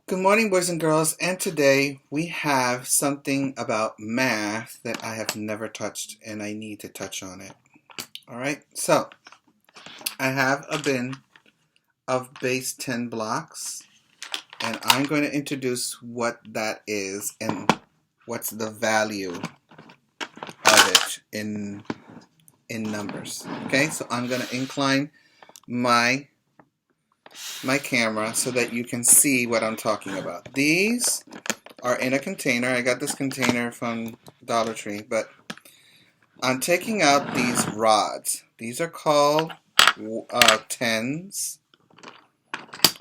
Good morning, boys and girls, and today we have something about math that I have never touched and I need to touch on it. Alright, so I have a bin of base 10 blocks and I'm going to introduce what that is and what's the value of it in numbers. Okay, so I'm going to incline my camera so that you can see what I'm talking about. These are in a container. I got this container from Dollar Tree, but I'm taking out these rods. These are called tens,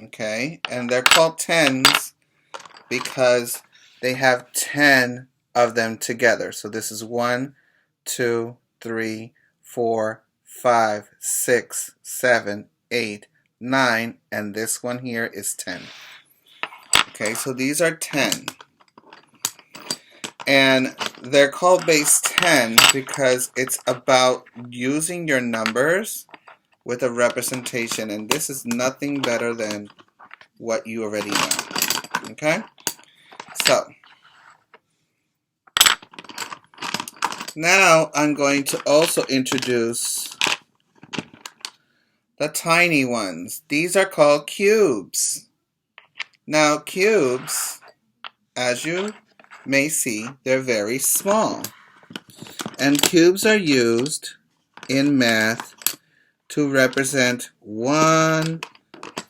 okay? And they're called tens because they have 10 of them together. So this is 1, 2, 3, 4, 5, 6, 7, 8, 9, and this one here is 10. Okay, so these are 10. And they're called base 10 because it's about using your numbers with a representation. And this is nothing better than what you already know. Okay? So, now I'm going to also introduce the tiny ones. These are called cubes. Now, cubes, as you may see, they're very small. And cubes are used in math to represent one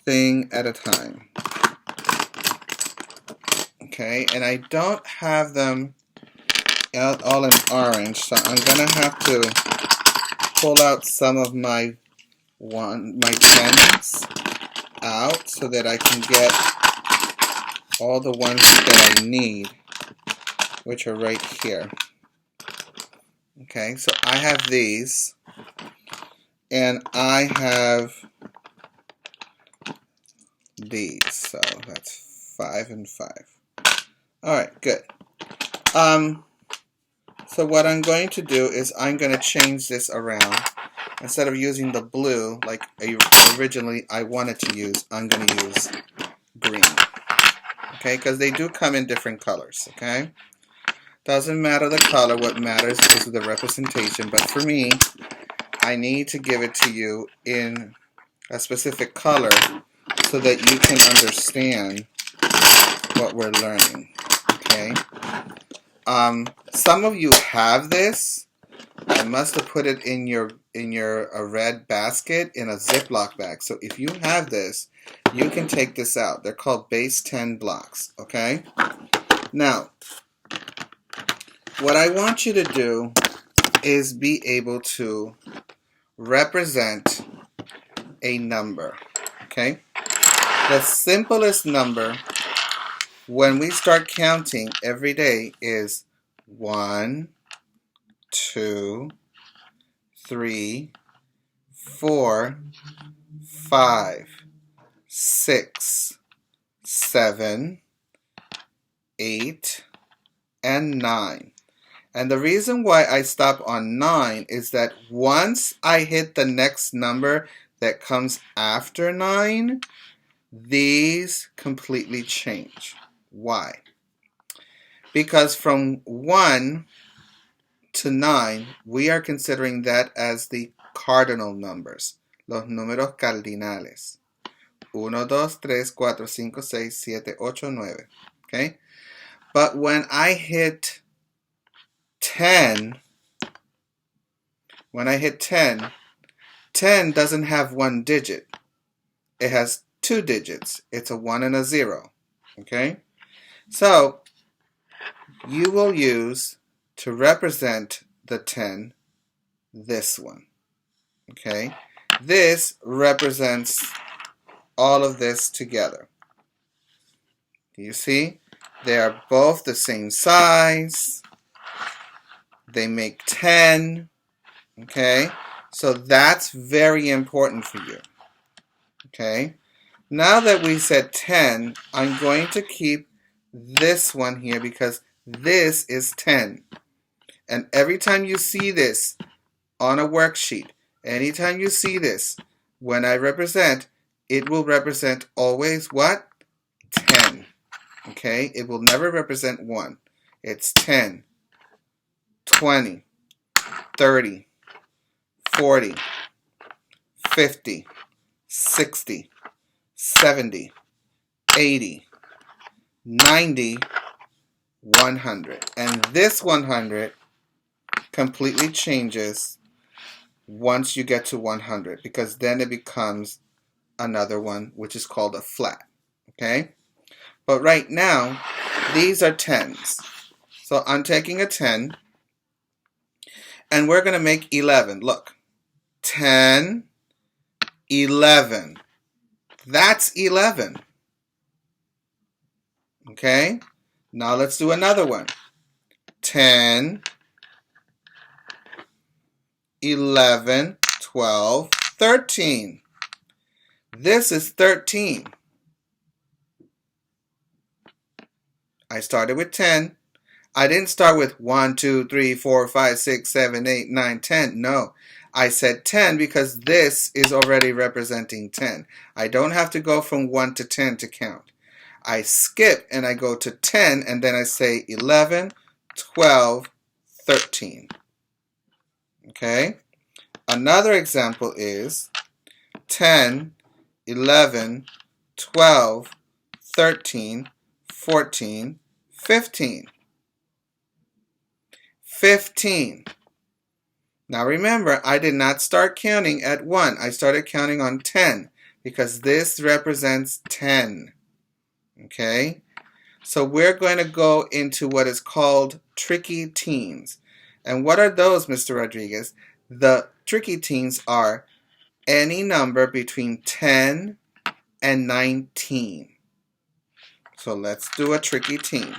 thing at a time. Okay, and I don't have them all in orange, so I'm gonna have to pull out some of my pens out so that I can get all the ones that I need, which are right here. Okay, so I have these, and I have these, so that's 5 and 5. Alright, good. So what I'm going to do is I'm going to change this around. Instead of using the blue like originally I wanted to use, I'm going to use green. Okay, because they do come in different colors, okay? Doesn't matter the color, what matters is the representation, but for me, I need to give it to you in a specific color so that you can understand what we're learning, okay? Some of you have this. I must have put it in your red basket in a Ziploc bag. So if you have this, you can take this out. They're called base 10 blocks, okay? Now, what I want you to do is be able to represent a number, okay? The simplest number when we start counting every day is 1, 2, 3, 4, 5, 6, 7, 8, and 9. And the reason why I stop on 9 is that once I hit the next number that comes after 9, these completely change. Why? Because from 1 to 9, we are considering that as the cardinal numbers, los números cardinales. 1, 2, 3, 4, 5, 6, 7, 8, 9. Okay? But when I hit 10, 10 doesn't have one digit. It has two digits. It's a 1 and a 0. Okay? So, you will use to represent the 10 this one. Okay? This represents all of this together. Do you see? They are both the same size. They make 10. Okay? So that's very important for you. Okay? Now that we said 10, I'm going to keep this one here because this is 10. And every time you see this on a worksheet, anytime you see this, when I represent, it will represent always what? 10. Okay, it will never represent 1. It's 10, 20, 30, 40, 50, 60, 70, 80, 90, 100. And this 100 completely changes once you get to 100, because then it becomes another one, which is called a flat. Okay? But right now, these are 10s. So I'm taking a 10, and we're going to make 11. Look. 10, 11. That's 11. Okay? Now let's do another one. 10, 11, 12, 13. This is 13. I started with 10. I didn't start with 1, 2, 3, 4, 5, 6, 7, 8, 9, 10. No. I said 10 because this is already representing 10. I don't have to go from 1 to 10 to count. I skip and I go to 10 and then I say 11, 12, 13. Okay? Another example is 10, 11, 12, 13, 14, 15. 15. Now remember, I did not start counting at 1. I started counting on 10 because this represents 10. Okay? So we're going to go into what is called tricky teens. And what are those, Mr. Rodriguez? The tricky teens are any number between 10 and 19. So let's do a tricky teen.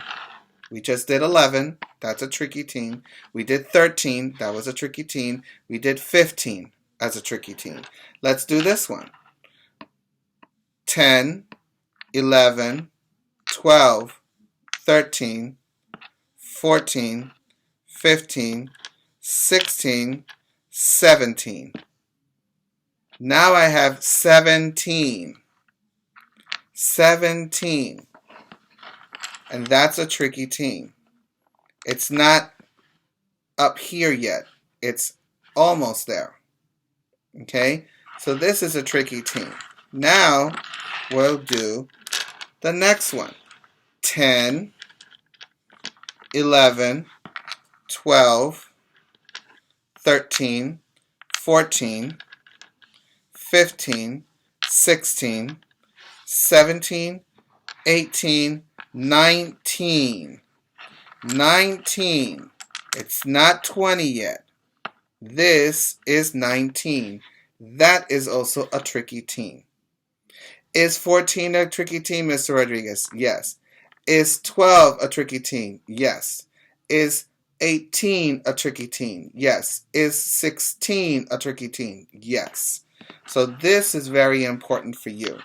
We just did 11. That's a tricky teen. We did 13. That was a tricky teen. We did 15 as a tricky teen. Let's do this one. 10, 11, 12, 13, 14, 15, 16, 17. Now I have 17. 17. And that's a tricky teen. It's not up here yet. It's almost there. Okay? So this is a tricky teen. Now we'll do the next one. 10, 11, 12, 13, 14, 15, 16, 17, 18, 19. 19. It's not 20 yet. This is 19. That is also a tricky teen. Is 14 a tricky teen, Mr. Rodriguez? Yes. Is 12 a tricky teen? Yes. Is 18 a tricky teen? Yes. Is 16 a tricky teen? Yes. So this is very important for you.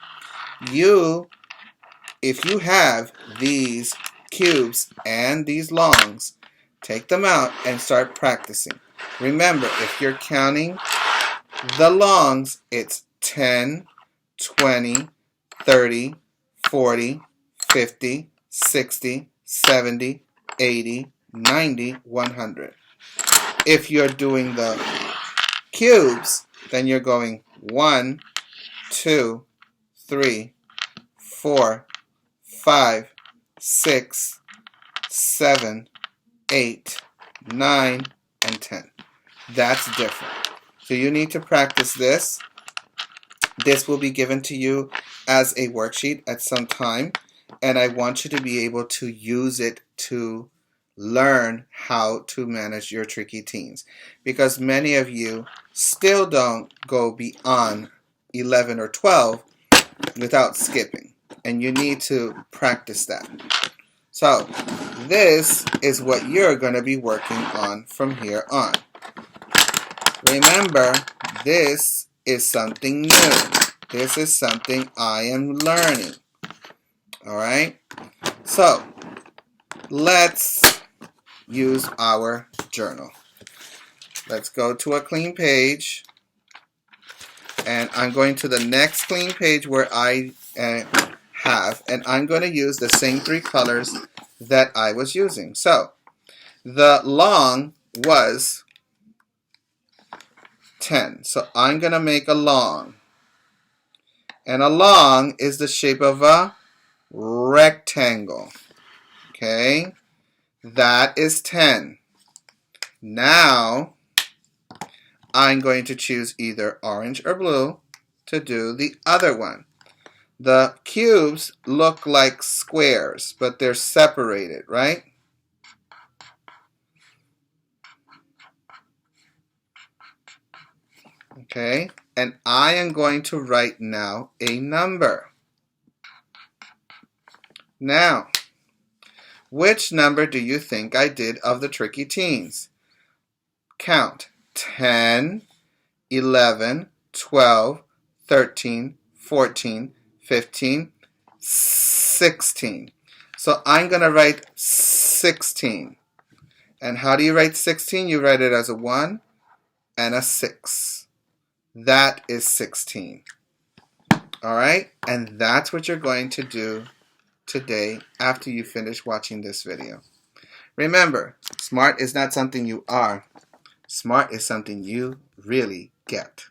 If you have these cubes and these longs, take them out and start practicing. Remember, if you're counting the longs, it's 10, 20, 30, 40, 50, 60, 70, 80, 90, 100. If you're doing the cubes, then you're going 1, 2, 3, 4, 5, 6, 7, 8, 9, and 10. That's different. So you need to practice this. This will be given to you as a worksheet at some time, and I want you to be able to use it to learn how to manage your tricky teens, because many of you still don't go beyond 11 or 12 without skipping, and you need to practice that. So this is what you're going to be working on from here on. Remember, this is something new. This is something I am learning. Alright? So, let's use our journal. Let's go to a clean page. And I'm going to the next clean page where I have, and I'm going to use the same three colors that I was using. So the long was 10. So I'm going to make a long. And a long is the shape of a rectangle. Okay? That is 10. Now I'm going to choose either orange or blue to do the other one. The cubes look like squares, but they're separated, right? Okay, and I am going to write now a number. Now, which number do you think I did of the tricky teens? Count 10, 11, 12, 13, 14, 15, 16. So I'm going to write 16. And how do you write 16? You write it as a 1 and a 6. That is 16. Alright? And that's what you're going to do today after you finish watching this video. Remember, smart is not something you are. Smart is something you really get.